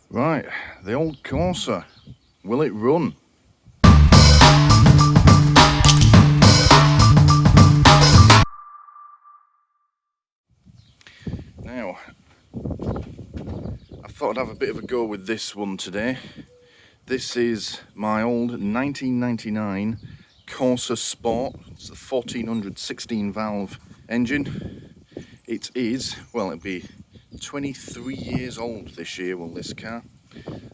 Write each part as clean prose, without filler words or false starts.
Right, the old Corsa. Will it run? Now, I thought I'd have a bit of a go with this one today. This is my old 1999 Corsa Sport. It's the 1400 16 valve engine. It is, well, it'll be 23 years old this year, will this car.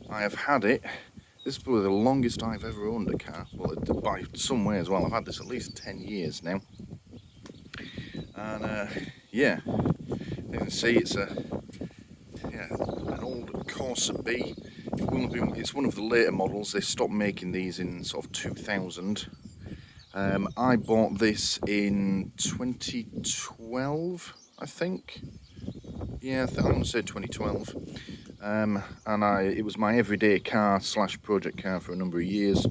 I have had it. This is probably the longest I've ever owned a car. Well, by some way as well. I've had this at least 10 years now. And yeah, you can see it's an old Corsa B. It's one of the later models. They stopped making these in sort of 2000. I bought this in 2012, I think. Yeah, I'm going to say 2012. And it was my everyday car / project car for a number of years.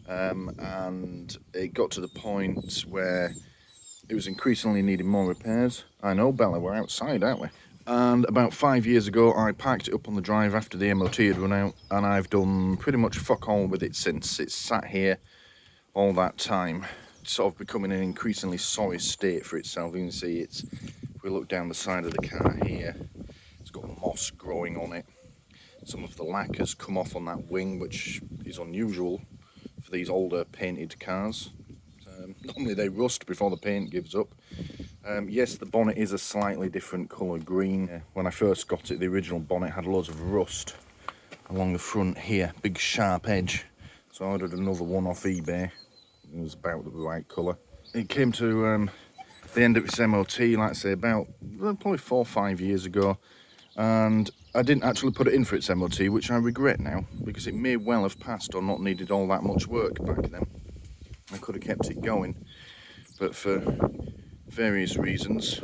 And it got to the point where it was increasingly needing more repairs. I know, Bella, we're outside, aren't we? And about 5 years ago, I parked it up on the drive after the MOT had run out, and I've done pretty much fuck all with it since. It's sat here all that time, sort of becoming an increasingly sorry state for itself. You can see if we look down the side of the car here, it's got moss growing on it. Some of the lacquer's come off on that wing, which is unusual for these older painted cars. Normally they rust before the paint gives up. Yes, the bonnet is a slightly different colour green. When I first got it, the original bonnet had loads of rust along the front here, big sharp edge. So I ordered another one off eBay. It was about the right colour. It came to the end of its MOT, like I say, about probably 4 or 5 years ago. And I didn't actually put it in for its MOT, which I regret now, because it may well have passed or not needed all that much work back then. I could have kept it going, but for various reasons,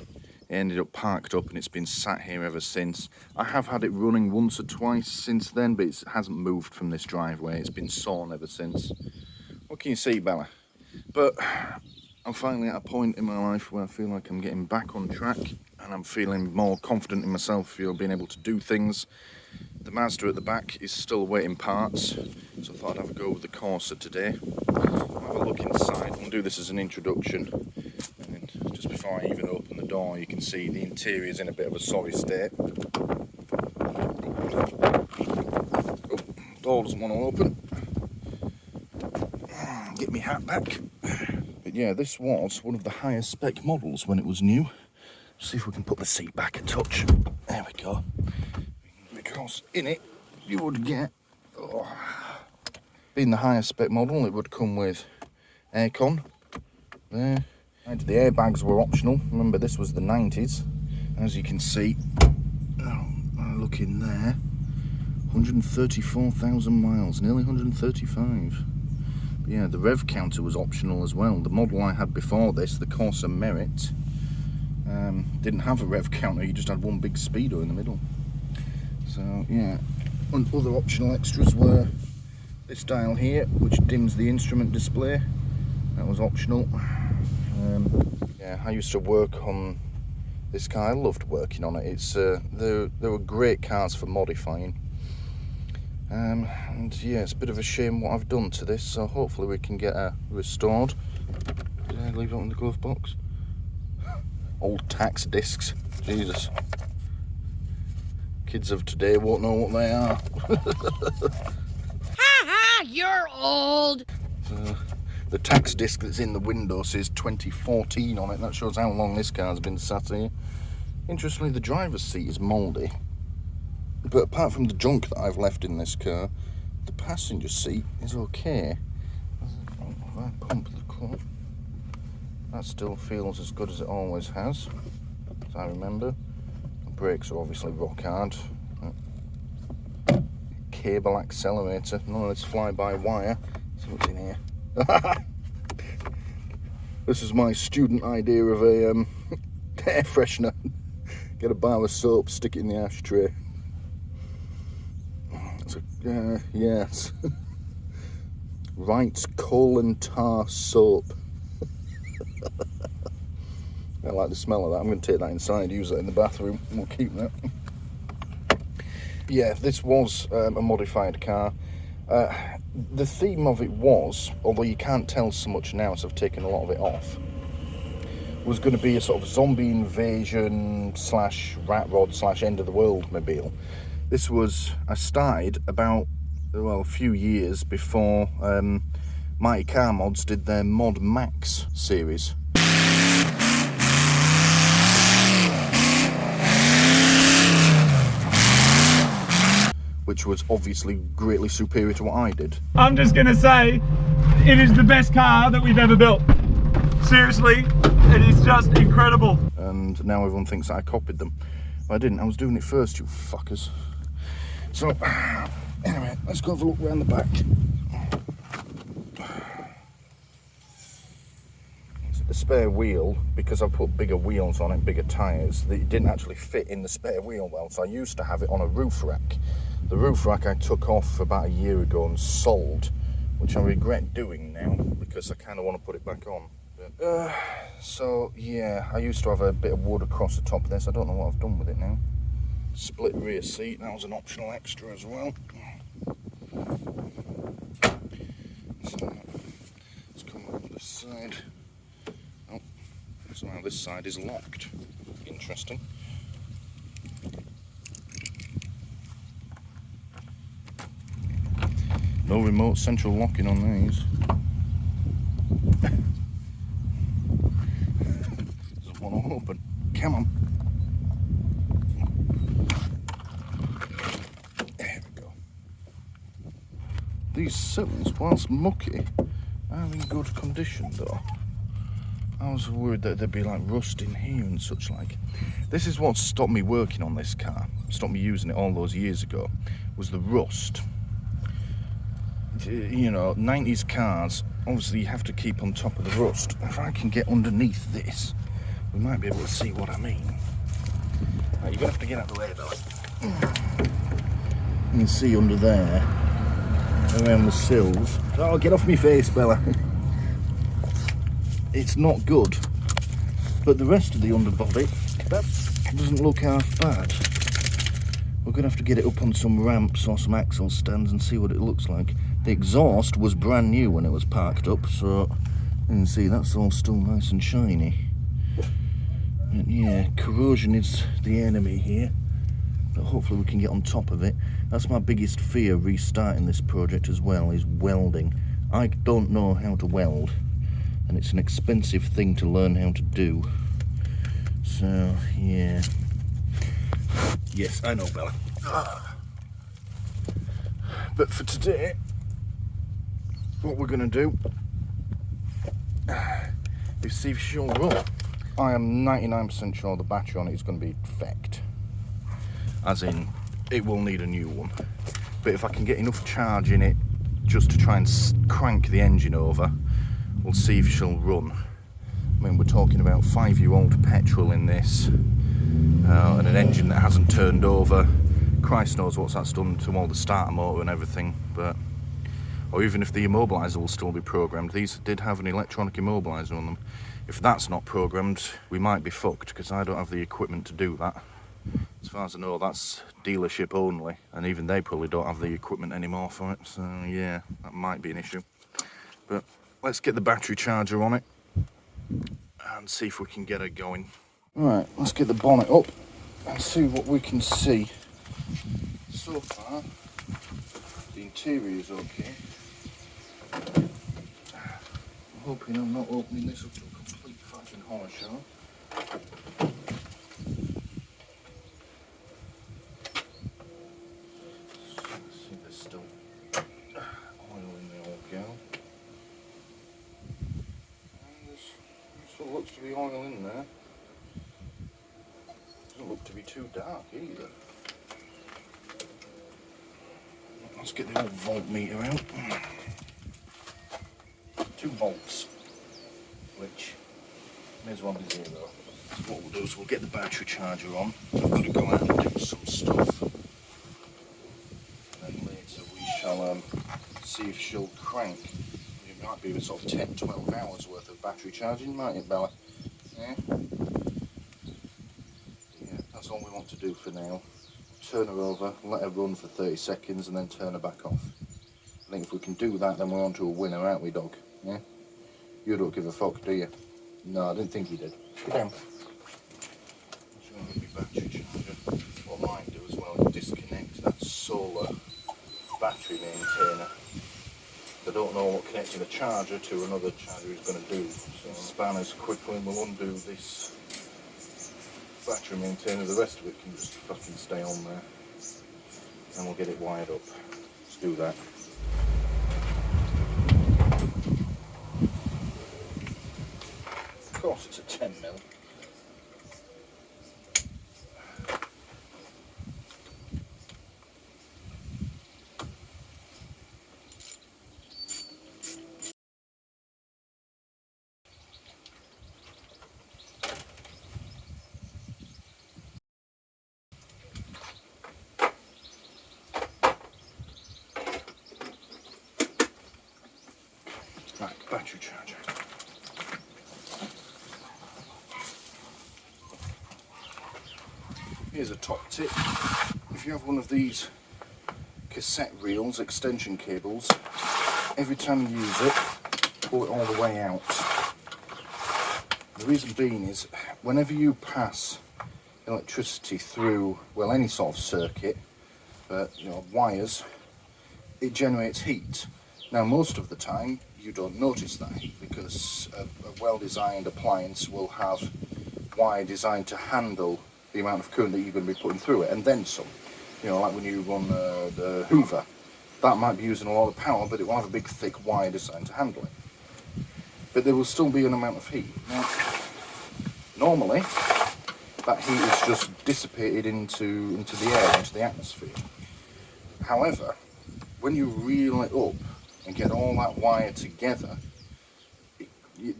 it ended up parked up and it's been sat here ever since. I have had it running once or twice since then, but it hasn't moved from this driveway. It's been sawn ever since. What can you see, Bella? But I'm finally at a point in my life where I feel like I'm getting back on track and I'm feeling more confident in myself, being able to do things. The Mazda at the back is still awaiting parts, so I thought I'd have a go with the Corsa today. I'll have a look inside. We'll do this as an introduction. And then just before I even open the door, you can see the interior is in a bit of a sorry state. Oh, door doesn't want to open. Get my hat back. But yeah, this was one of the highest spec models when it was new. See if we can put the seat back a touch. There we go. Because in it you would get, being the highest spec model, it would come with aircon there. The airbags were optional. Remember, this was the 90s. As you can see, look in there, 134,000 miles, nearly 135. But yeah, the rev counter was optional as well. The model I had before this, the Corsa Merit, didn't have a rev counter. You just had one big speedo in the middle. So yeah, and other optional extras were this dial here, which dims the instrument display. That was optional. Yeah, I used to work on this car. I loved working on it. They were great cars for modifying. And yeah, it's a bit of a shame what I've done to this. So hopefully we can get her restored. Did I leave it in the glove box? Old tax discs. Jesus. Kids of today won't know what they are. Ha ha, you're old. So, the tax disc that's in the window says 2014 on it. That shows how long this car's been sat here. Interestingly, the driver's seat is mouldy. But apart from the junk that I've left in this car, the passenger seat is okay. If I pump the clutch, that still feels as good as it always has, as I remember. Brakes are obviously rock hard. Cable accelerator, none of this fly-by-wire. See what's in here. This is my student idea of a air freshener. Get a bar of soap, stick it in the ashtray. Yes. Wright's coal and tar soap. I like the smell of that. I'm going to take that inside, use that in the bathroom, and we'll keep that. yeah, this was a modified car. The theme of it was, although you can't tell so much now, so I've taken a lot of it off, was going to be a sort of zombie invasion slash rat rod slash end of the world mobile. This was, I started about, well, a few years before Mighty Car Mods did their Mod Max series. Which was obviously greatly superior to what I did. I'm just gonna say, it is the best car that we've ever built. Seriously, it is just incredible. And now everyone thinks that I copied them. But I didn't, I was doing it first, you fuckers. So, anyway, let's go have a look around the back. The spare wheel, because I put bigger wheels on it, bigger tyres, it didn't actually fit in the spare wheel well, so I used to have it on a roof rack. The roof rack I took off about a year ago and sold, which I regret doing now, because I kind of want to put it back on. But, so, yeah, I used to have a bit of wood across the top of this. I don't know what I've done with it now. Split rear seat, that was an optional extra as well. So, let's come over this side. Oh, so now this side is locked. Interesting. No remote central locking on these. Doesn't want to open. Come on. There we go. These sills, whilst mucky, are in good condition though. I was worried that there'd be like rust in here and such like. This is what stopped me working on this car, stopped me using it all those years ago, was the rust. You know, 90s cars, obviously you have to keep on top of the rust. If I can get underneath this, we might be able to see what I mean. Right, you're going to have to get out of the way, Bella. You can see under there, around the sills. Oh, get off me face, Bella. It's not good. But the rest of the underbody, that doesn't look half bad. We're going to have to get it up on some ramps or some axle stands and see what it looks like. The exhaust was brand new when it was parked up, so you can see that's all still nice and shiny. And yeah, corrosion is the enemy here, but hopefully we can get on top of it. That's my biggest fear restarting this project as well, is welding. I don't know how to weld, and it's an expensive thing to learn how to do. So, yeah. Yes, I know, Bella. But for today, what we're going to do is see if she'll run. I am 99% sure the battery on it is going to be defect. As in, it will need a new one. But if I can get enough charge in it just to try and crank the engine over, we'll see if she'll run. I mean, we're talking about 5-year-old petrol in this, and an engine that hasn't turned over. Christ knows what that's done to all the starter motor and everything, but or even if the immobiliser will still be programmed. These did have an electronic immobiliser on them. If that's not programmed, we might be fucked, because I don't have the equipment to do that. As far as I know, that's dealership only, and even they probably don't have the equipment anymore for it, so yeah, that might be an issue. But let's get the battery charger on it and see if we can get her going. Right, let's get the bonnet up and see what we can see. So far, the interior is okay. I'm hoping I'm not opening this up to a complete fucking horror show. Let's see, there's still oil in the old gal. And there still looks to be oil in there. Doesn't look to be too dark either. Let's get the old voltmeter out. 2 volts, which may as well be 0. So what we'll do is we'll get the battery charger on. I've got to go out and do some stuff. And then later we shall see if she'll crank. It might be a sort of 10-12 hours worth of battery charging, mightn't it, Bella? Yeah? Yeah, that's all we want to do for now. turn her over, let her run for 30 seconds and then turn her back off. I think if we can do that, then we're on to a winner, aren't we, dog? Yeah? You don't give a fuck, do you? No, I didn't think you did. Get down. Show me my battery charger. What I might do as well is disconnect that solar battery maintainer. I don't know what connecting a charger to another charger is going to do. So spanners quickly and we'll undo this battery maintainer. The rest of it can just fucking stay on there. And we'll get it wired up. Let's do that. Of course it's a 10mm. Right, battery charger. Here's a top tip. If you have one of these cassette reels, extension cables, every time you use it, pull it all the way out. The reason being is, whenever you pass electricity through, well, any sort of circuit, you know, wires, it generates heat. Now, most of the time, you don't notice that heat because a well-designed appliance will have wire designed to handle the amount of current that you're going to be putting through it, and then some. You know, like when you run the Hoover, that might be using a lot of power, but it will have a big thick wire designed to handle it. But there will still be an amount of heat. Now, normally, that heat is just dissipated into the air, into the atmosphere. However, when you reel it up and get all that wire together,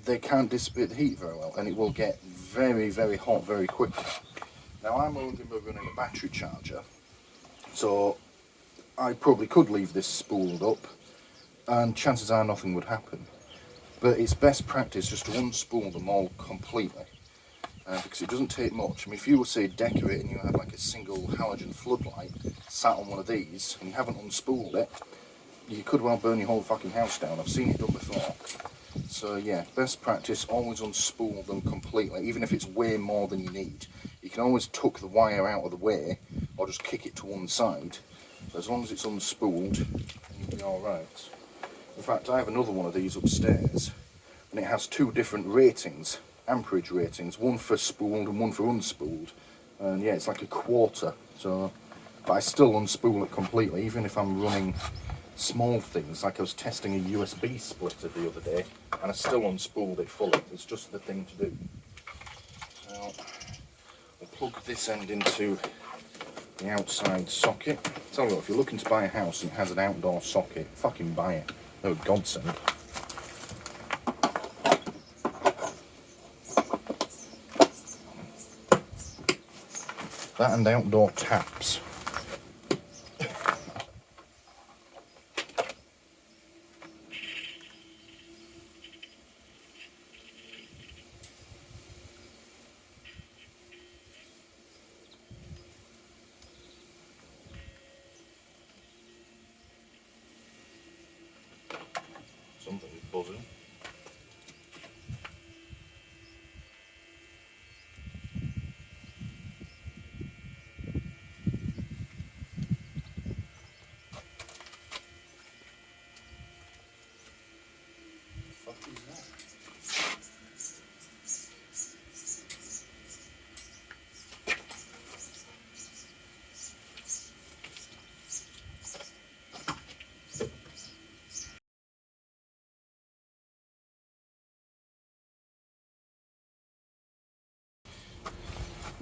they can't dissipate the heat very well, and it will get very, very hot very quickly. Now, I'm only running a battery charger, so I probably could leave this spooled up, and chances are nothing would happen. But it's best practice just to unspool them all completely, because it doesn't take much. I mean, if you were, say, decorating, you had like a single halogen floodlight sat on one of these, and you haven't unspooled it, you could well burn your whole fucking house down. I've seen it done before. So yeah, best practice, always unspool them completely, even if it's way more than you need. You can always tuck the wire out of the way, or just kick it to one side. But as long as it's unspooled, you'll be alright. In fact, I have another one of these upstairs, and it has two different ratings, amperage ratings, one for spooled and one for unspooled. And yeah, it's like a quarter, so, but I still unspool it completely, even if I'm running small things, like I was testing a USB splitter the other day, and I still unspooled it fully. It's just the thing to do. So, we'll plug this end into the outside socket. Tell you what, if you're looking to buy a house and it has an outdoor socket, fucking buy it. Oh, godsend. That and outdoor taps. Something's buzzing. What the fuck is that?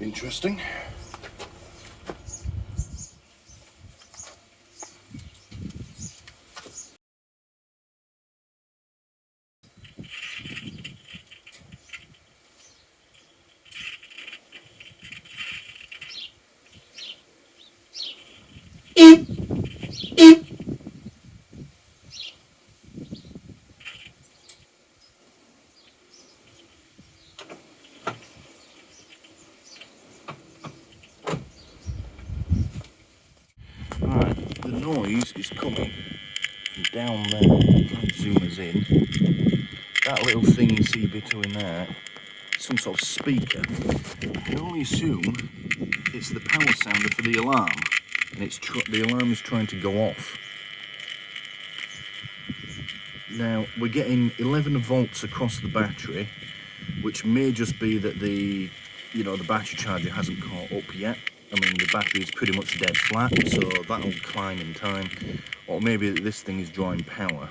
Interesting. Right, the noise is coming from down there. I'll zoom us in. That little thing you see between there, some sort of speaker. I can only assume it's the power sounder for the alarm, and the alarm is trying to go off. Now we're getting 11 volts across the battery, which may just be that the battery charger hasn't caught up yet. I mean, the battery is pretty much dead flat, so that'll climb in time. Or maybe this thing is drawing power.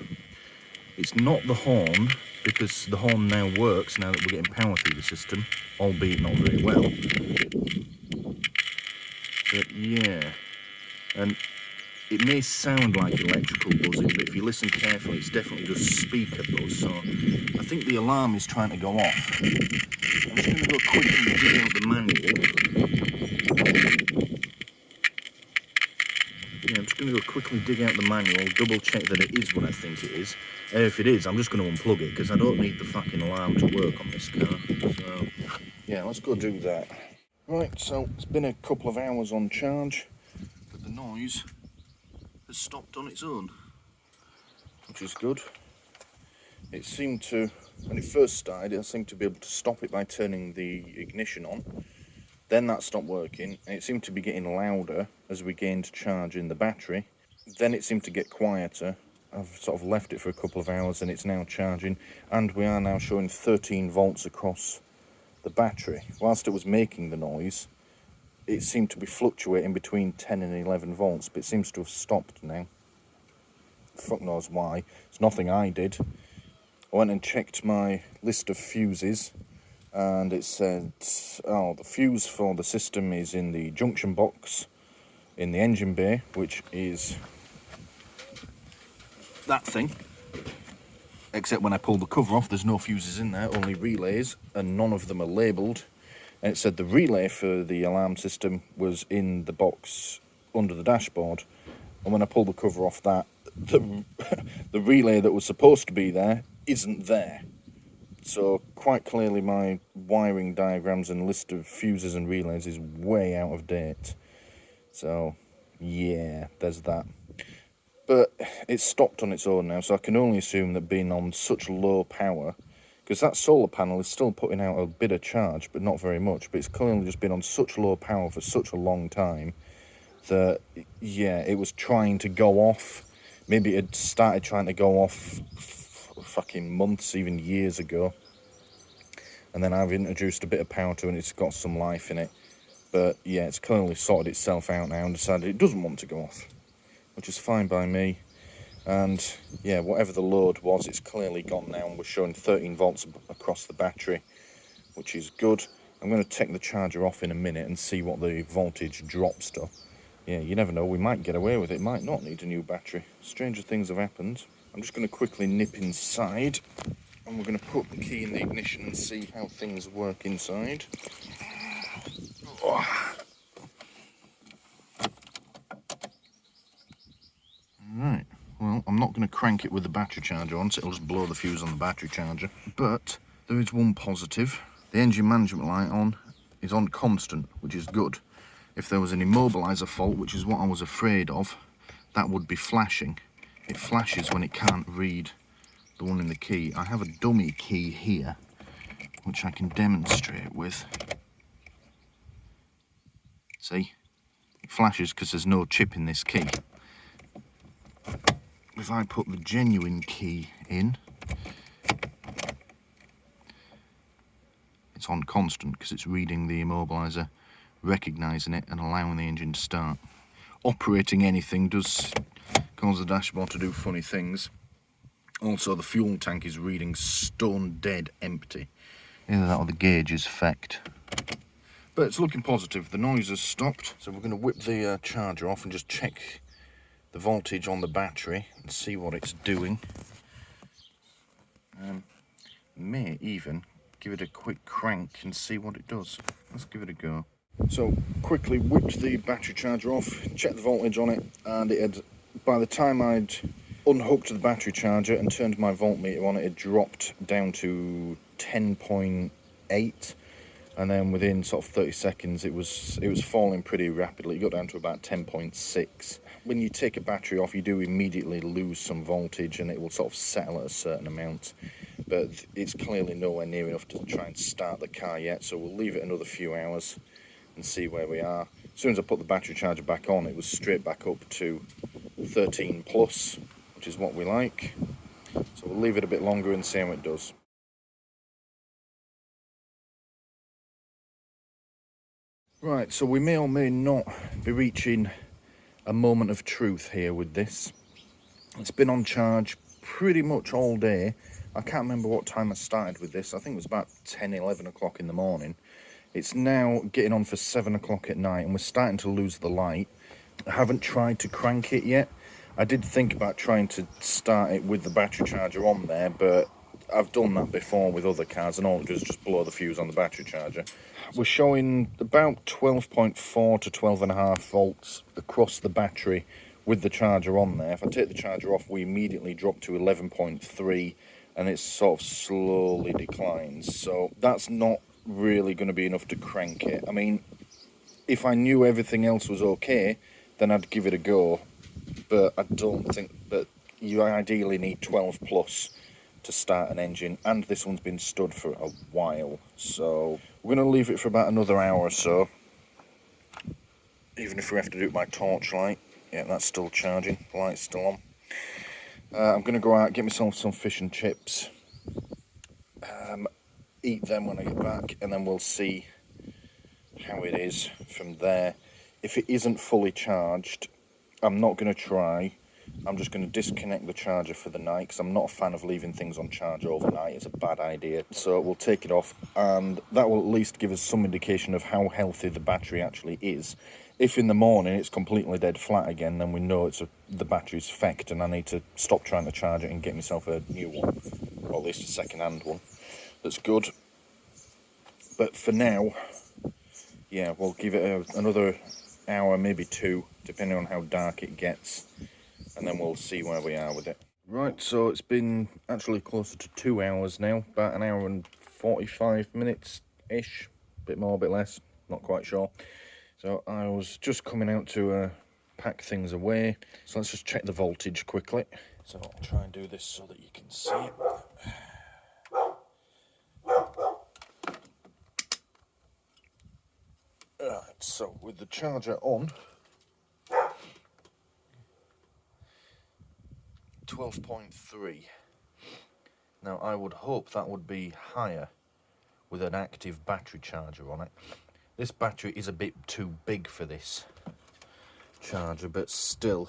It's not the horn, because the horn now works now that we're getting power through the system, albeit not very well. But yeah, and it may sound like electrical buzzing, but if you listen carefully, it's definitely just speaker buzz. So I think the alarm is trying to go off. I'm just going to go quickly dig out the manual. Yeah, I'm just going to go quickly dig out the manual, double check that it is what I think it is. If it is, I'm just going to unplug it, because I don't need the fucking alarm to work on this car. So yeah, let's go do that. Right, so it's been a couple of hours on charge, but the noise has stopped on its own, which is good. It seemed to, when it first started, I seemed to be able to stop it by turning the ignition on. Then that stopped working, and it seemed to be getting louder as we gained charge in the battery. Then it seemed to get quieter. I've sort of left it for a couple of hours and it's now charging, and we are now showing 13 volts across the battery. Whilst it was making the noise, it seemed to be fluctuating between 10 and 11 volts, but it seems to have stopped now. Fuck knows why. It's nothing I did. I went and checked my list of fuses, and it said, oh, the fuse for the system is in the junction box in the engine bay, which is that thing. Except when I pulled the cover off, there's no fuses in there, only relays, and none of them are labelled. And it said the relay for the alarm system was in the box under the dashboard. And when I pulled the cover off that, the relay that was supposed to be there isn't there. So quite clearly my wiring diagrams and list of fuses and relays is way out of date. So yeah, there's that. But it's stopped on its own now, so I can only assume that being on such low power, because that solar panel is still putting out a bit of charge, but not very much, but it's clearly just been on such low power for such a long time that, yeah, it was trying to go off. Maybe it started trying to go off fucking months, even years ago. And then I've introduced a bit of power to it and it's got some life in it. But yeah, it's clearly sorted itself out now and decided it doesn't want to go off, which is fine by me. And yeah, whatever the load was, it's clearly gone now, and we're showing 13 volts across the battery, which is good. I'm going to take the charger off in a minute and see what the voltage drops to. Yeah, you never know, we might get away with it, might not need a new battery. Stranger things have happened. I'm just going to quickly nip inside, and we're going to put the key in the ignition and see how things work inside. Oh. Right, well, I'm not going to crank it with the battery charger on, so it'll just blow the fuse on the battery charger. But there is one positive. The engine management light is on constant, which is good. If there was an immobiliser fault, which is what I was afraid of, that would be flashing. It flashes when it can't read the one in the key. I have a dummy key here, which I can demonstrate with. See? It flashes because there's no chip in this key. If I put the genuine key in, it's on constant because it's reading the immobiliser, recognising it and allowing the engine to start. Operating anything does cause the dashboard to do funny things. Also, the fuel tank is reading stone dead empty. Either that or the gauge is fecked. But it's looking positive. The noise has stopped, so we're going to whip the charger off and just check the voltage on the battery and see what it's doing. May even give it a quick crank and see what it does. Let's give it a go. So quickly whipped the battery charger off, checked the voltage on it, and it had, by the time I'd unhooked the battery charger and turned my voltmeter on, it had dropped down to 10.8, and then within sort of 30 seconds it was falling pretty rapidly. It got down to about 10.6. When you take a battery off, you do immediately lose some voltage and it will sort of settle at a certain amount, but it's clearly nowhere near enough to try and start the car yet, so we'll leave it another few hours and see where we are. As soon as I put the battery charger back on, it was straight back up to 13 plus, which is what we like. So we'll leave it a bit longer and see how it does. Right, so we may or may not be reaching a moment of truth here with this. It's been on charge pretty much all day. I can't remember what time I started with this. I think it was about 10, 11 o'clock in the morning. It's now getting on for 7 o'clock at night and we're starting to lose the light. I haven't tried to crank it yet. I did think about trying to start it with the battery charger on there, but I've done that before with other cars and all it does is just blow the fuse on the battery charger. We're showing about 12.4 to 12.5 volts across the battery with the charger on there. If I take the charger off, we immediately drop to 11.3 and it sort of slowly declines. So that's not really going to be enough to crank it. I mean, if I knew everything else was okay, then I'd give it a go. But I don't think that you ideally need 12 plus to start an engine, and this one's been stood for a while, so we're going to leave it for about another hour or so, even if we have to do it by torchlight. Yeah, that's still charging, the light's still on. I'm going to go out, get myself some fish and chips, eat them when I get back, and then we'll see how it is from there. If it isn't fully charged, I'm not going to try. I'm just going to disconnect the charger for the night because I'm not a fan of leaving things on charge overnight. It's a bad idea. So we'll take it off and that will at least give us some indication of how healthy the battery actually is. If in the morning it's completely dead flat again, then we know the battery's fecked and I need to stop trying to charge it and get myself a new one, or at least a second-hand one that's good. But for now, yeah, we'll give it another hour, maybe two, depending on how dark it gets, and then we'll see where we are with it. Right, so it's been actually closer to 2 hours now, about an hour and 45 minutes-ish, a bit more, a bit less, not quite sure. So I was just coming out to pack things away, so let's just check the voltage quickly. So I'll try and do this so that you can see it. Right, so with the charger on, 12.3. Now I would hope that would be higher with an active battery charger on it. This battery is a bit too big for this charger, but still.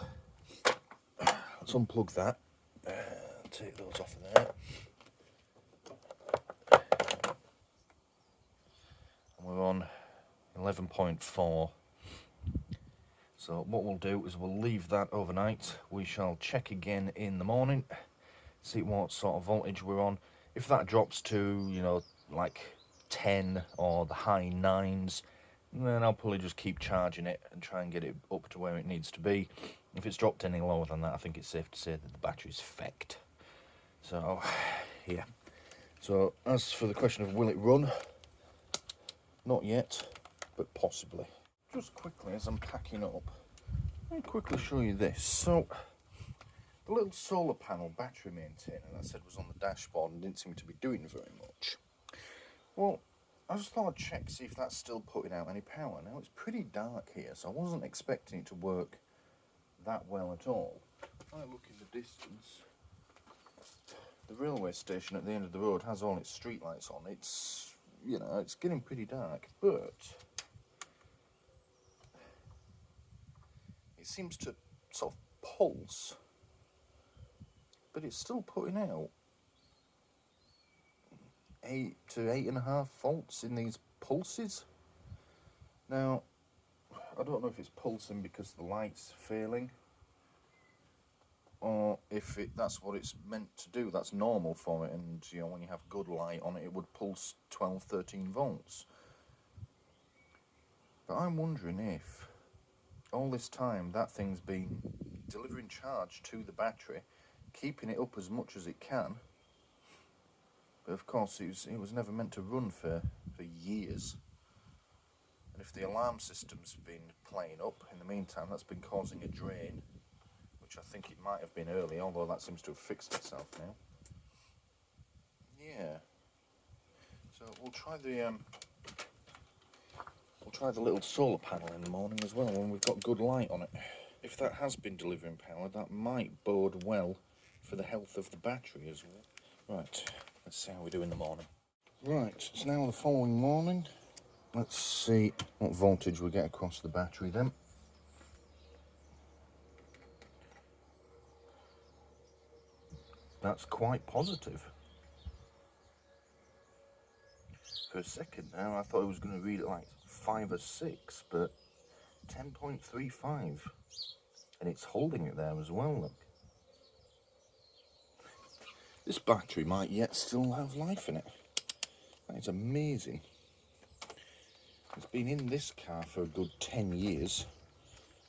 Let's unplug that. Take those off of there. And we're on 11.4. So what we'll do is we'll leave that overnight. We shall check again in the morning, see what sort of voltage we're on. If that drops to, you know, like 10 or the high 9s, then I'll probably just keep charging it and try and get it up to where it needs to be. If it's dropped any lower than that, I think it's safe to say that the battery's fecked. So, yeah. So, as for the question of will it run, not yet, but possibly. Just quickly, as I'm packing up, let me quickly show you this. So, the little solar panel battery maintainer that I said was on the dashboard and didn't seem to be doing very much. Well, I just thought I'd check, see if that's still putting out any power. Now, it's pretty dark here, so I wasn't expecting it to work that well at all. If I look in the distance, the railway station at the end of the road has all its streetlights on. It's, you know, it's getting pretty dark, but it seems to sort of pulse, but it's still putting out 8 to 8.5 volts in these pulses. Now, I don't know if it's pulsing because the light's failing, or if that's what it's meant to do. That's normal for it, and you know, when you have good light on it, it would pulse 12, 13 volts. But I'm wondering if all this time that thing's been delivering charge to the battery, keeping it up as much as it can, But of course it was never meant to run for years. And if the alarm system's been playing up in the meantime, that's been causing a drain, which I think it might have been early, although that seems to have fixed itself now. Yeah. So we'll try the little solar panel in the morning as well when we've got good light on it. If that has been delivering power, that might bode well for the health of the battery as well. Right, let's see how we do in the morning. Right, it's now the following morning. Let's see what voltage we get across the battery then. That's quite positive. For a second now, I thought it was going to read it like 5 or 6, but 10.35. And it's holding it there as well, look. This battery might yet still have life in it. That is amazing. It's been in this car for a good 10 years.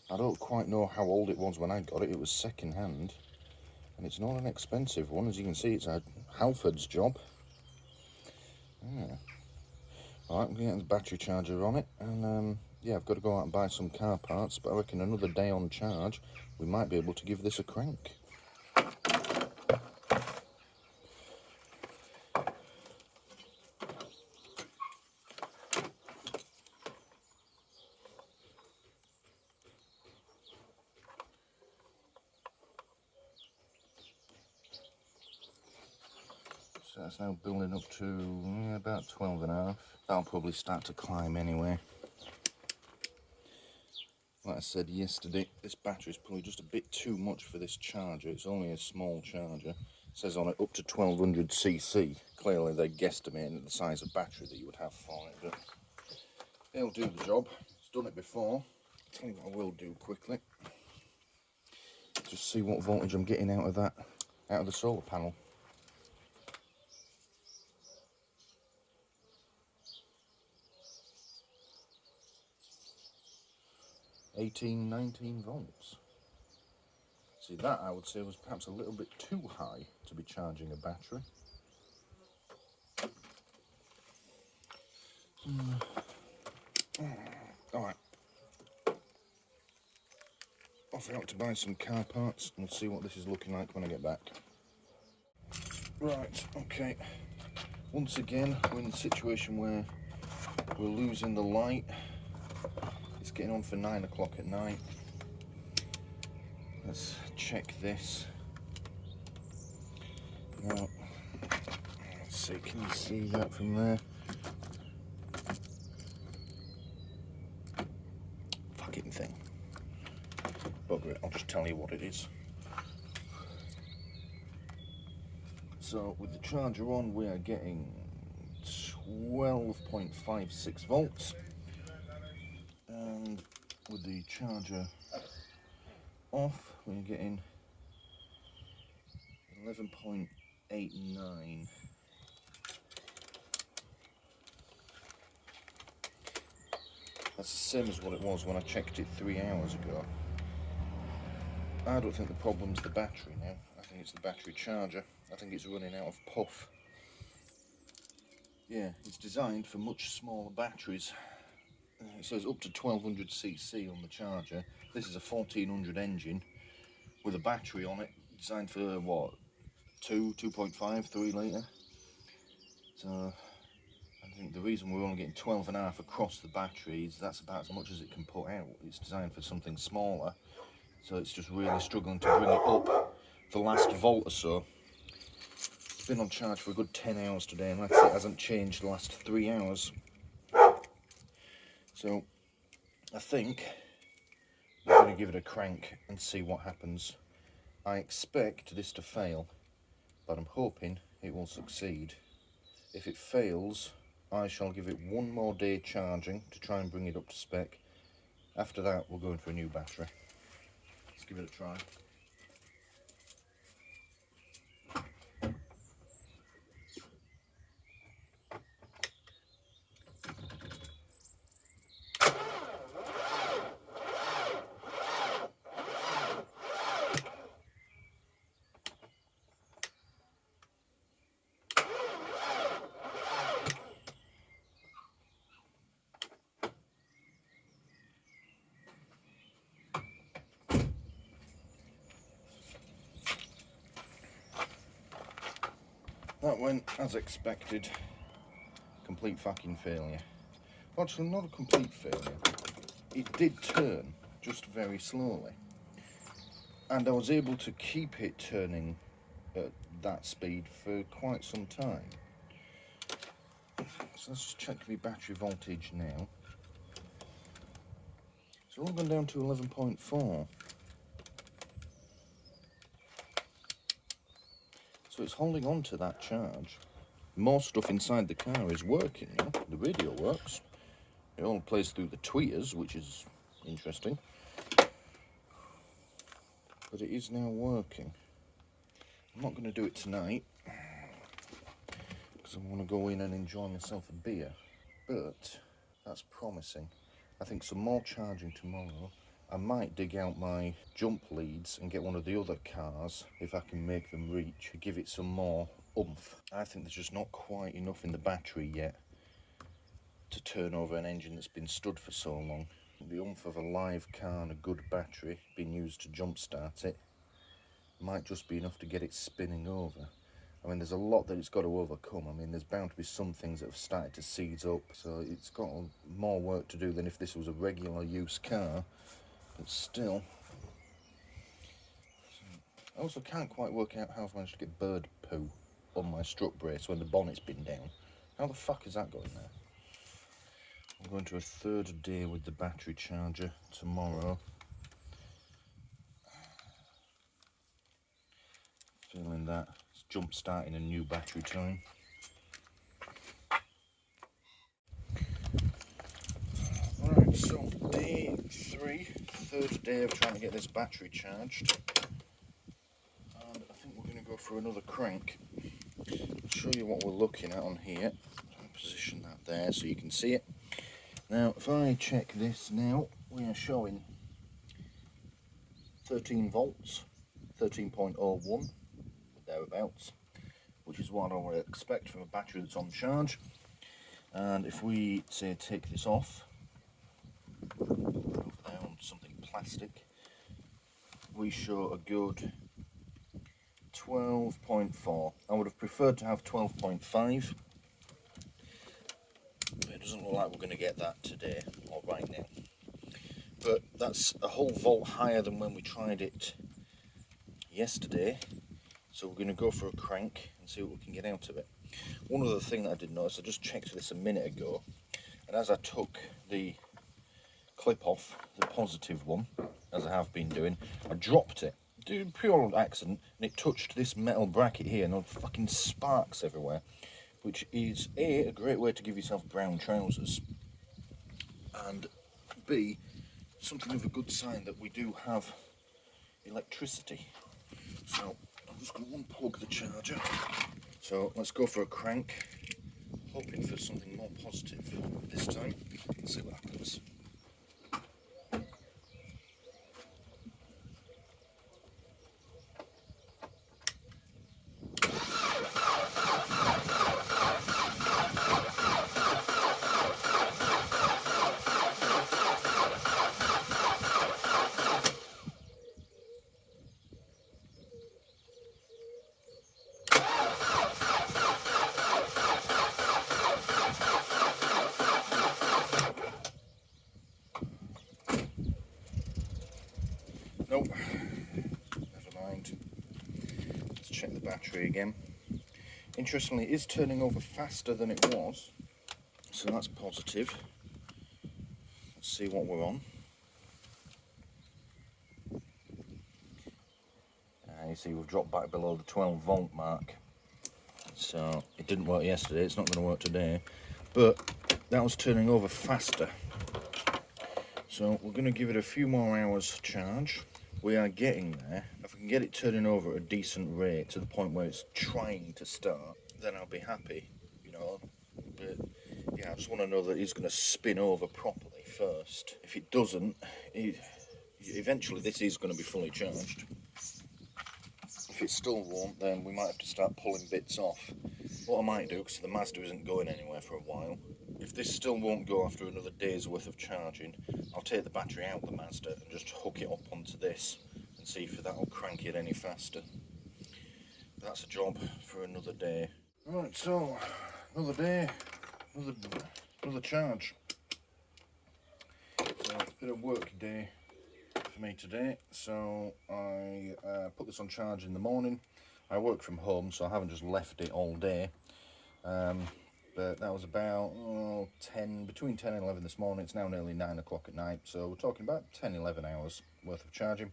I don't quite know how old it was when I got it. It was second hand. And it's not an expensive one. As you can see, it's a Halford's job. Yeah. Alright, I'm going to get the battery charger on it. And yeah, I've got to go out and buy some car parts. But I reckon another day on charge, we might be able to give this a crank. So that's now building up to about 12.5. That'll probably start to climb anyway. Like I said yesterday, this battery's probably just a bit too much for this charger. It's only a small charger. It says on it up to 1200cc. Clearly they're guesstimating the size of battery that you would have for it, but it'll do the job. It's done it before. I'll tell you what I will do quickly. Just see what voltage I'm getting out of that, out of the solar panel. 18, 19 volts. See, that I would say was perhaps a little bit too high to be charging a battery. Alright. Off out to buy some car parts and we'll see what this is looking like when I get back. Right, okay. Once again, we're in the situation where we're losing the light. It's getting on for 9 o'clock at night. Let's check this. Now, let's see, can you see that from there? Fucking thing. Bugger it, I'll just tell you what it is. So, with the charger on, we are getting 12.56 volts. And with the charger off, we're getting 11.89. That's the same as what it was when I checked it 3 hours ago. I don't think the problem's the battery now. I think it's the battery charger. I think it's running out of puff. Yeah, it's designed for much smaller batteries. It says up to 1200cc on the charger. This is a 1400 engine with a battery on it designed for what, 2.5, 3 litre. So I think the reason we're only getting 12.5 across the battery is that's about as much as it can put out. It's designed for something smaller, so it's just really struggling to bring it up the last volt or so. It's been on charge for a good 10 hours today, and like I said, it hasn't changed the last 3 hours. So I think we're going to give it a crank and see what happens. I expect this to fail, but I'm hoping it will succeed. If it fails, I shall give it 1 more day charging to try and bring it up to spec. After that, we're going for a new battery. Let's give it a try. That went as expected. Complete fucking failure. Actually, not a complete failure. It did turn, just very slowly. And I was able to keep it turning at that speed for quite some time. So let's just check the battery voltage now. It's all gone down to 11.4. So it's holding on to that charge. More stuff inside the car is working now. The radio works. It all plays through the tweeters, which is interesting. But it is now working. I'm not going to do it tonight because I want to go in and enjoy myself a beer. But that's promising. I think some more charging tomorrow. I might dig out my jump leads and get one of the other cars if I can make them reach. Give it some more oomph. I think there's just not quite enough in the battery yet to turn over an engine that's been stood for so long. The oomph of a live car and a good battery being used to jump start it might just be enough to get it spinning over. I mean, there's a lot that it's got to overcome. I mean, there's bound to be some things that have started to seize up, so it's got more work to do than if this was a regular use car, but still. I also can't quite work out how I've managed to get bird poo on my strut brace when the bonnet's been down. How the fuck is that going there? I'm going to a third day with the battery charger tomorrow. Feeling that it's jump starting a new battery time. Right, so day 3, third day of trying to get this battery charged. And I think we're going to go for another crank. I'll show you what we're looking at on here. I'll position that there so you can see it. Now, if I check this now, we are showing 13 volts, 13.01. Thereabouts, which is what I would expect from a battery that's on charge. And if we say take this off, down something plastic, we show a good 12.4. I would have preferred to have 12.5, but it doesn't look like we're going to get that today or right now. But that's a whole volt higher than when we tried it yesterday. So we're going to go for a crank and see what we can get out of it. One other thing that I did notice, I just checked this a minute ago, and as I took the clip off, the positive one, as I have been doing, I dropped it, pure accident, and it touched this metal bracket here, and fucking sparks everywhere, which is A, a great way to give yourself brown trousers, and B, something of a good sign that we do have electricity. So I'm just going to unplug the charger. So let's go for a crank, hoping for something more positive this time. Let's see what happens. Nope, never mind. Let's check the battery again. Interestingly, it is turning over faster than it was, so that's positive. Let's see what we're on. You see we've dropped back below the 12 volt mark, so it didn't work yesterday, it's not going to work today, but that was turning over faster. So we're going to give it a few more hours charge. We are getting there. If we can get it turning over at a decent rate to the point where it's trying to start, then I'll be happy, you know. But yeah, I just want to know that it's going to spin over properly first. If it doesn't, eventually this is going to be fully charged. If it still won't, then we might have to start pulling bits off. What I might do, because the Mazda isn't going anywhere for a while, if this still won't go after another day's worth of charging, I'll take the battery out of the Mazda and just hook it up onto this and see if that'll crank it any faster. But that's a job for another day. Right, so another day, another charge. So it's a bit of work day for me today. So I put this on charge in the morning. I work from home, so I haven't just left it all day. But that was about between 10 and 11 this morning. It's now nearly 9 o'clock at night, so we're talking about 10, 11 hours worth of charging.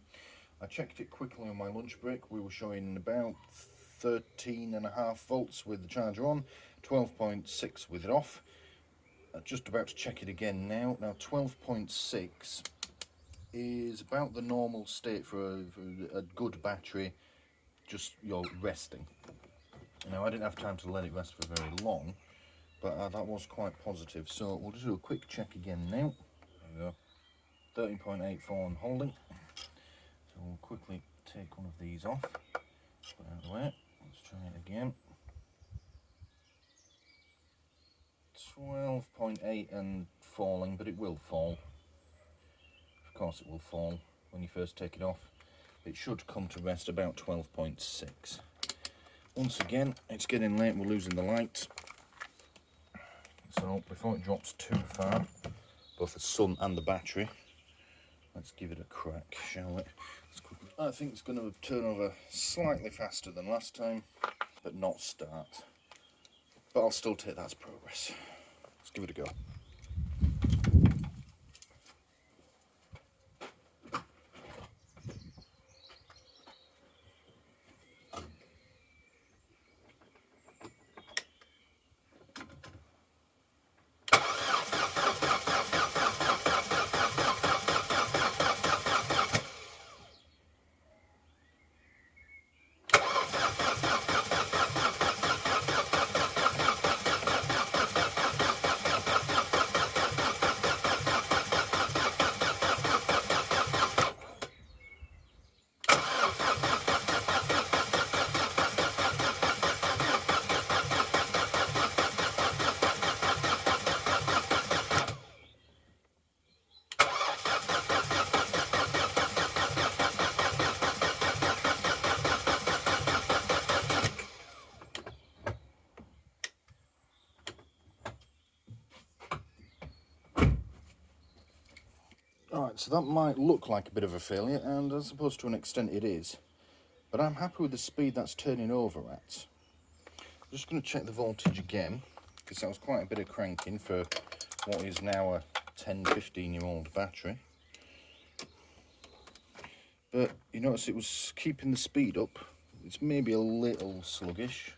I checked it quickly on my lunch break. We were showing about 13.5 volts with the charger on, 12.6 with it off. Just about to check it again now. Now 12.6 is about the normal state for a good battery, just resting. Now I didn't have time to let it rest for very long, but that was quite positive. So we'll just do a quick check again now. There we go, 13.84 and holding. So we'll quickly take one of these off, put it out of the way. Let's try it again. 12.8 and falling, but it will fall. Of course it will fall when you first take it off. It should come to rest about 12.6. Once again, it's getting late, we're losing the light. So before it drops too far, both the sun and the battery, let's give it a crack, shall we? I think it's going to turn over slightly faster than last time, but not start. But I'll still take that as progress. Let's give it a go. Alright, so that might look like a bit of a failure, and I suppose to an extent it is. But I'm happy with the speed that's turning over at. I'm just going to check the voltage again, because that was quite a bit of cranking for what is now a 10-15-year-old battery. But you notice it was keeping the speed up. It's maybe a little sluggish.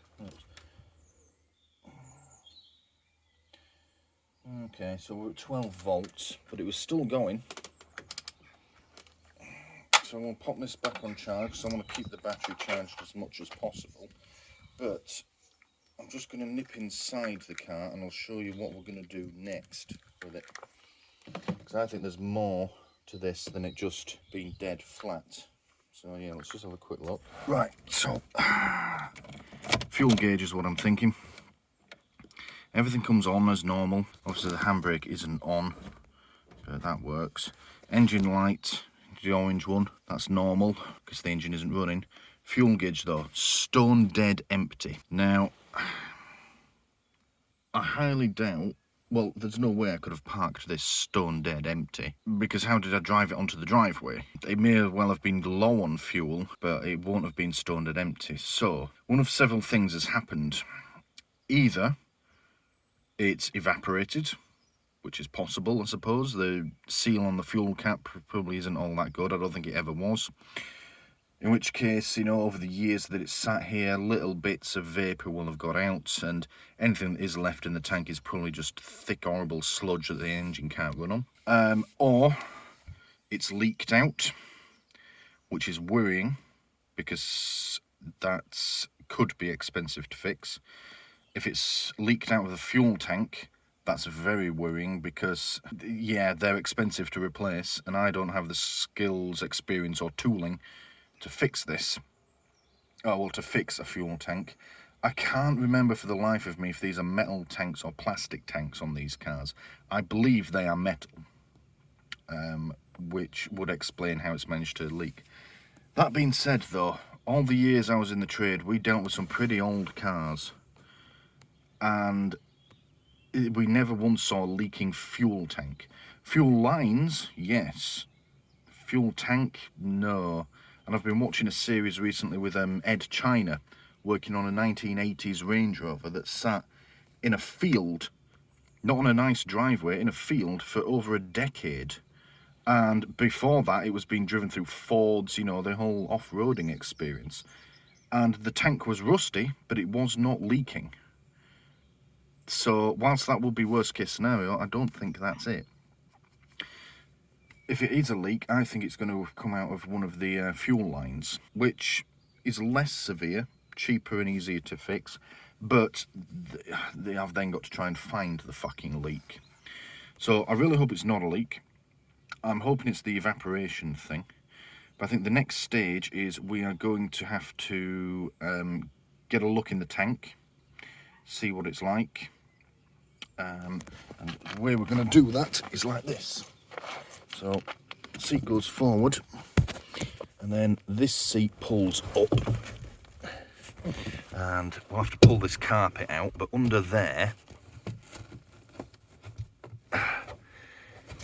Okay, so we're at 12 volts, but it was still going. So we'll pop this back on charge, so I want to keep the battery charged as much as possible. But I'm just going to nip inside the car and I'll show you what we're going to do next with it. Because I think there's more to this than it just being dead flat. So yeah, let's just have a quick look. Right, so fuel gauge is what I'm thinking. Everything comes on as normal. Obviously the handbrake isn't on, but that works. Engine light, the orange one, that's normal because the engine isn't running. Fuel gauge though, stone dead empty. Now, I highly doubt, well, there's no way I could have parked this stone dead empty, because how did I drive it onto the driveway? It may well have been low on fuel, but it won't have been stone dead empty. So, one of several things has happened. Either it's evaporated, which is possible, I suppose. The seal on the fuel cap probably isn't all that good. I don't think it ever was. In which case, you know, over the years that it's sat here, little bits of vapour will have got out, and anything that is left in the tank is probably just thick, horrible sludge that the engine can't run on. Or it's leaked out, which is worrying, because that could be expensive to fix. If it's leaked out of the fuel tank, that's very worrying because, yeah, they're expensive to replace, and I don't have the skills, experience, or tooling to fix this. Oh, well, to fix a fuel tank. I can't remember for the life of me if these are metal tanks or plastic tanks on these cars. I believe they are metal, which would explain how it's managed to leak. That being said, though, all the years I was in the trade, we dealt with some pretty old cars. and we never once saw a leaking fuel tank. Fuel lines, yes. Fuel tank, no. And I've been watching a series recently with Ed China, working on a 1980s Range Rover that sat in a field, not on a nice driveway, in a field for over a decade. And before that, it was being driven through Fords, you know, the whole off-roading experience. And the tank was rusty, but it was not leaking. So whilst that would be worst case scenario, I don't think that's it. If it is a leak, I think it's going to have come out of one of the fuel lines, which is less severe, cheaper and easier to fix, but they have then got to try and find the fucking leak. So I really hope it's not a leak. I'm hoping it's the evaporation thing. But I think the next stage is we are going to have to get a look in the tank, see what it's like. And the way we're going to do that is like this. So the seat goes forward, and then this seat pulls up, and we'll have to pull this carpet out, but under there,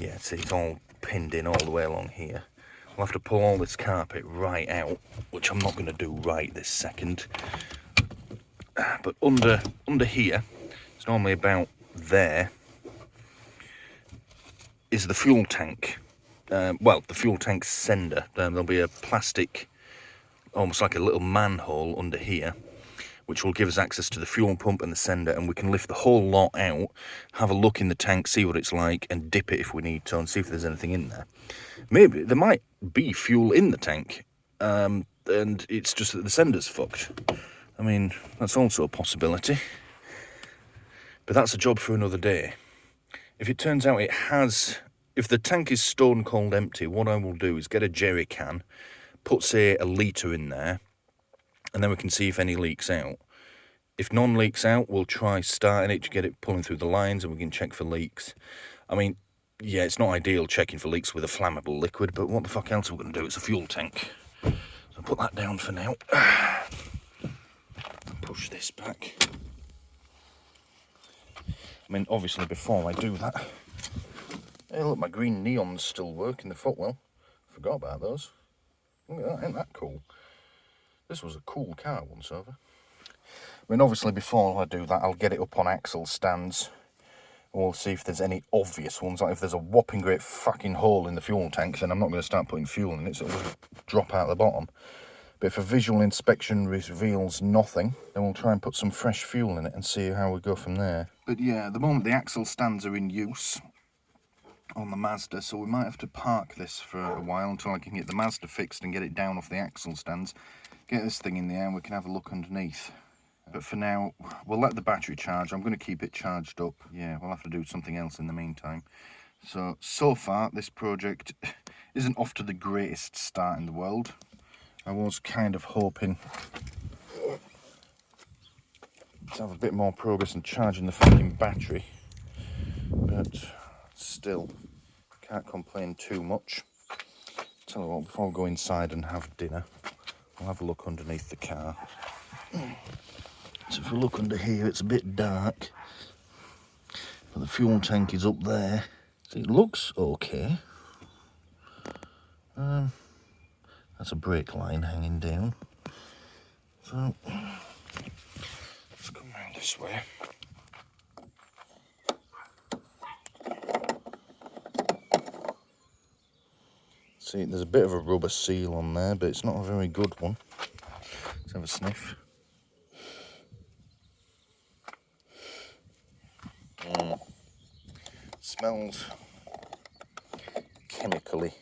yeah, see, it's all pinned in all the way along here. We'll have to pull all this carpet right out, which I'm not going to do right this second. But under here, it's normally about there, is the fuel tank. Well, the fuel tank sender. There'll be a plastic, almost like a little manhole under here, which will give us access to the fuel pump and the sender, and we can lift the whole lot out, have a look in the tank, see what it's like, and dip it if we need to, and see if there's anything in there. Maybe there might be fuel in the tank, and it's just that the sender's fucked. I mean, that's also a possibility. But that's a job for another day. If it turns out it has, if the tank is stone cold empty, what I will do is get a jerry can, put, say, a litre in there, and then we can see if any leaks out. If none leaks out, we'll try starting it to get it pulling through the lines, and we can check for leaks. I mean, yeah, it's not ideal checking for leaks with a flammable liquid, but what the fuck else are we going to do? It's a fuel tank. So I'll put that down for now. Push this back. I mean, obviously, before I do that, hey, look, my green neons still work in the footwell. Forgot about those. Look at that, ain't that cool? This was a cool car once over. I mean, obviously, before I do that, I'll get it up on axle stands. And we'll see if there's any obvious ones. Like if there's a whopping great fucking hole in the fuel tank, then I'm not going to start putting fuel in it, so it'll drop out the bottom. But if a visual inspection reveals nothing, then we'll try and put some fresh fuel in it and see how we go from there. But yeah, at the moment the axle stands are in use on the Mazda, so we might have to park this for a while until I can get the Mazda fixed and get it down off the axle stands. Get this thing in the air and we can have a look underneath. But for now, we'll let the battery charge. I'm going to keep it charged up. Yeah, we'll have to do something else in the meantime. So far, this project isn't off to the greatest start in the world. I was kind of hoping to have a bit more progress in charging the fucking battery, but still, can't complain too much. Tell you what, before we go inside and have dinner, we'll have a look underneath the car. So if we look under here, it's a bit dark, but the fuel tank is up there, so it looks okay. That's a brake line hanging down. So let's come around this way. See, there's a bit of a rubber seal on there, but it's not a very good one. Let's have a sniff. Smells chemically.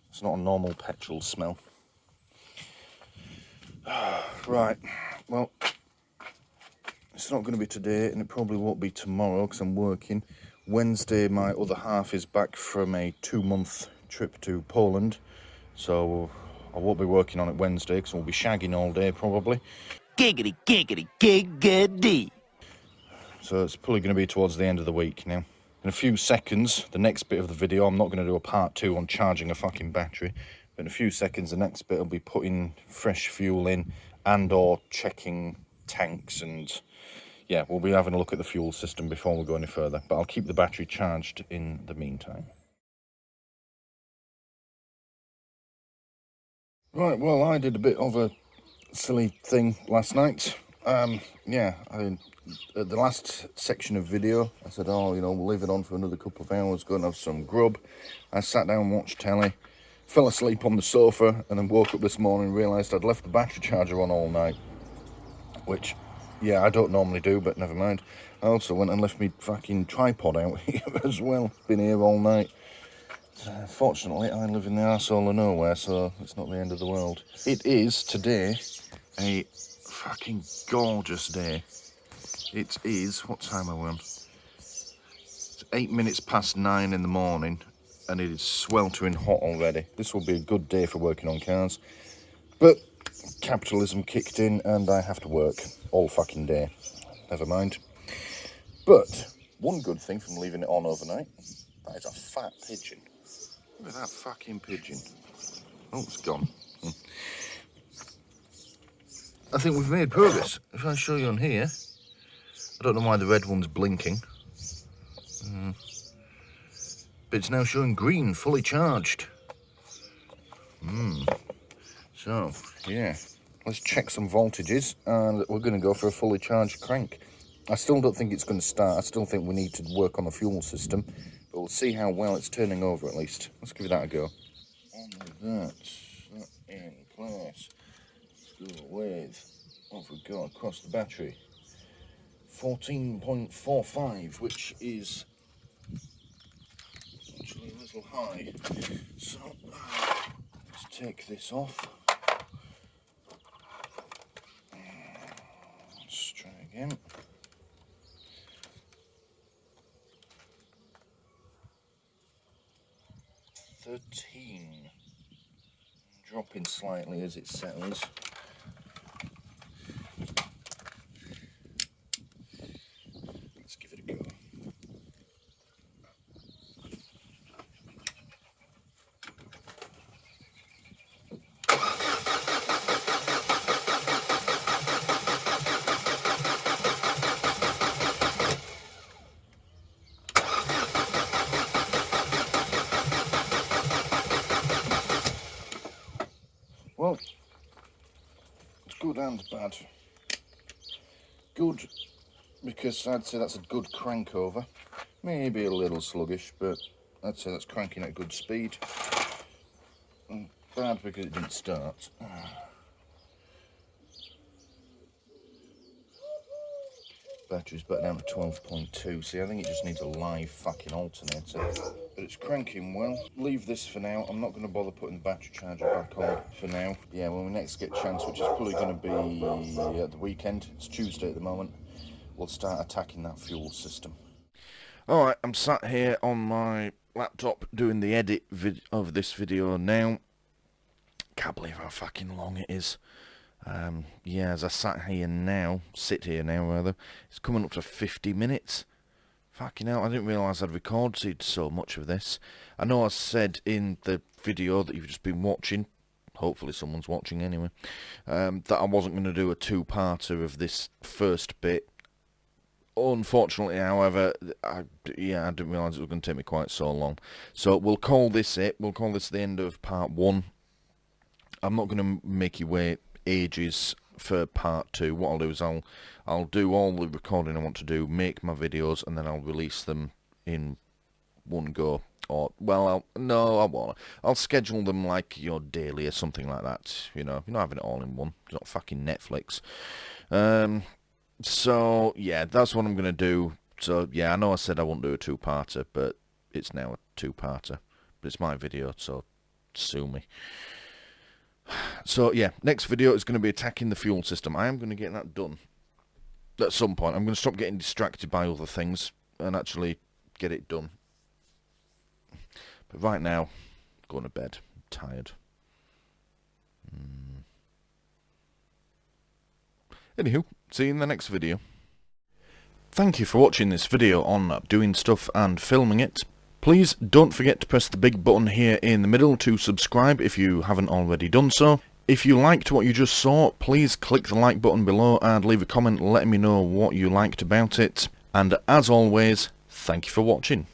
It's not a normal petrol smell. Right, well, it's not going to be today, and it probably won't be tomorrow because I'm working. Wednesday, my other half is back from a 2-month trip to Poland, so I won't be working on it Wednesday because we'll be shagging all day probably. Giggity, giggity, giggity. So it's probably going to be towards the end of the week now. In a few seconds, the next bit of the video, I'm not going to do a part 2 on charging a fucking battery, but in a few seconds the next bit will be putting fresh fuel in and or checking tanks, and yeah, we'll be having a look at the fuel system before we go any further, but I'll keep the battery charged in the meantime. Right, well, I did a bit of a silly thing last night. Yeah, at the last section of video, I said, oh, you know, we'll leave it on for another couple of hours, go and have some grub. I sat down and watched telly, fell asleep on the sofa, and then woke up this morning and realised I'd left the battery charger on all night, which, yeah, I don't normally do, but never mind. I also went and left my fucking tripod out here as well. Been here all night. Fortunately, I live in the arsehole of nowhere, so it's not the end of the world. It is, today, a fucking gorgeous day. It is, what time are we on? It's 8 minutes past 9 in the morning, and it is sweltering hot already. This will be a good day for working on cars. But capitalism kicked in, and I have to work all fucking day. Never mind. But one good thing from leaving it on overnight, that is a fat pigeon. Look at that fucking pigeon. Oh, it's gone. I think we've made progress. If I show you on here, I don't know why the red one's blinking. But it's now showing green, fully charged. So, yeah. Let's check some voltages, and we're going to go for a fully charged crank. I still don't think it's going to start. I still think we need to work on the fuel system, but we'll see how well it's turning over at least. Let's give that a go. And with that in place, let's go with what we've got across the battery. 14.45, which is actually a little high. So let's take this off. Let's try again. Dropping slightly as it settles. Let's give it a go. Well, it's good and bad. Good, because I'd say that's a good crank over. Maybe a little sluggish, but I'd say that's cranking at good speed. And bad because it didn't start. Battery's back down to 12.2. See, I think it just needs a live fucking alternator. But it's cranking well. Leave this for now. I'm not going to bother putting the battery charger back on for now. Yeah, when we next get a chance, which is probably going to be at the weekend, it's Tuesday at the moment, we'll start attacking that fuel system. Alright, I'm sat here on my laptop doing the edit of this video now. Can't believe how fucking long it is. Yeah, as I sit here now, it's coming up to 50 minutes. Fucking hell, I didn't realise I'd recorded so much of this. I know I said in the video that you've just been watching, hopefully someone's watching anyway, that I wasn't going to do a two-parter of this first bit. Unfortunately, however, I didn't realise it was going to take me quite so long. So we'll call this it. We'll call this the end of part 1. I'm not going to make you wait ages for part 2. What I'll do is I'll do all the recording I want to do, make my videos, and then I'll release them in one go. Or, well, I won't. I'll schedule them like your daily or something like that. You know, you're not having it all in one. It's not fucking Netflix. So, yeah, that's what I'm going to do. So, yeah, I know I said I wouldn't do a two-parter, but it's now a two-parter. But it's my video, so sue me. So, yeah, next video is going to be attacking the fuel system. I am going to get that done at some point. I'm going to stop getting distracted by other things and actually get it done. But right now, I'm going to bed. I'm tired. Anywho, see you in the next video. Thank you for watching this video on doing stuff and filming it. Please don't forget to press the big button here in the middle to subscribe if you haven't already done so. If you liked what you just saw, please click the like button below and leave a comment letting me know what you liked about it. And as always, thank you for watching.